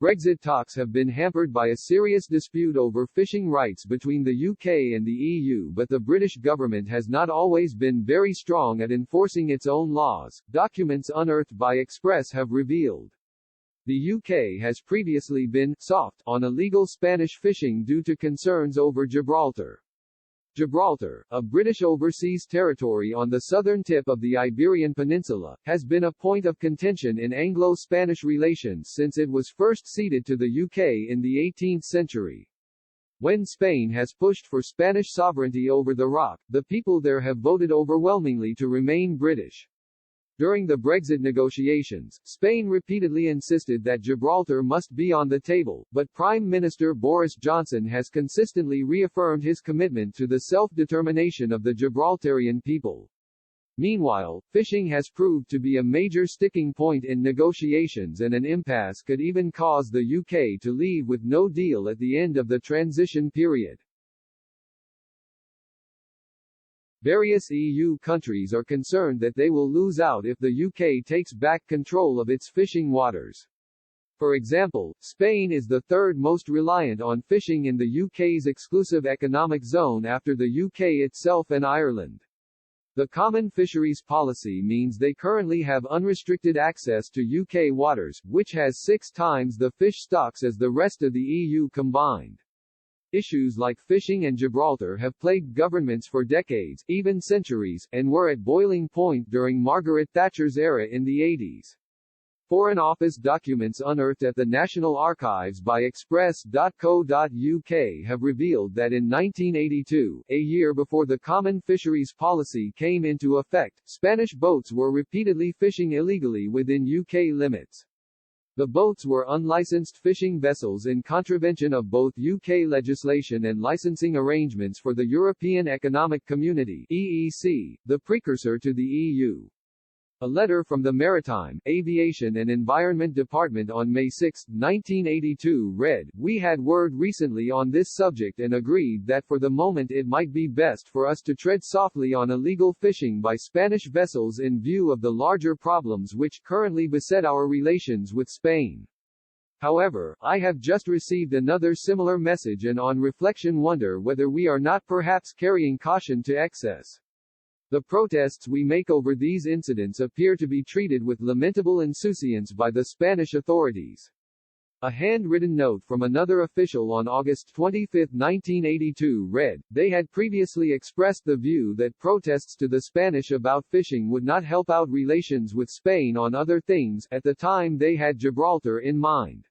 Brexit talks have been hampered by a serious dispute over fishing rights between the UK and the EU, but the British government has not always been very strong at enforcing its own laws, documents unearthed by Express have revealed. The UK has previously been soft on illegal Spanish fishing due to concerns over Gibraltar. Gibraltar, a British overseas territory on the southern tip of the Iberian Peninsula, has been a point of contention in Anglo-Spanish relations since it was first ceded to the UK in the 18th century. When Spain has pushed for Spanish sovereignty over the rock, the people there have voted overwhelmingly to remain British. During the Brexit negotiations, Spain repeatedly insisted that Gibraltar must be on the table, but Prime Minister Boris Johnson has consistently reaffirmed his commitment to the self-determination of the Gibraltarian people. Meanwhile, fishing has proved to be a major sticking point in negotiations, and an impasse could even cause the UK to leave with no deal at the end of the transition period. Various EU countries are concerned that they will lose out if the UK takes back control of its fishing waters. For example, Spain is the third most reliant on fishing in the UK's exclusive economic zone after the UK itself and Ireland. The Common Fisheries Policy means they currently have unrestricted access to UK waters, which has 6 times the fish stocks as the rest of the EU combined. Issues like fishing and Gibraltar have plagued governments for decades, even centuries, and were at boiling point during Margaret Thatcher's era in the 80s. Foreign Office documents unearthed at the National Archives by Express.co.uk have revealed that in 1982, a year before the Common Fisheries Policy came into effect, Spanish boats were repeatedly fishing illegally within UK limits. The boats were unlicensed fishing vessels in contravention of both UK legislation and licensing arrangements for the European Economic Community (EEC), the precursor to the EU. A letter from the Maritime, Aviation and Environment Department on May 6, 1982 read, "We had word recently on this subject and agreed that for the moment it might be best for us to tread softly on illegal fishing by Spanish vessels in view of the larger problems which currently beset our relations with Spain. However, I have just received another similar message and on reflection wonder whether we are not perhaps carrying caution to excess. The protests we make over these incidents appear to be treated with lamentable insouciance by the Spanish authorities." A handwritten note from another official on August 25, 1982 read, "They had previously expressed the view that protests to the Spanish about fishing would not help out relations with Spain on other things, at the time they had Gibraltar in mind.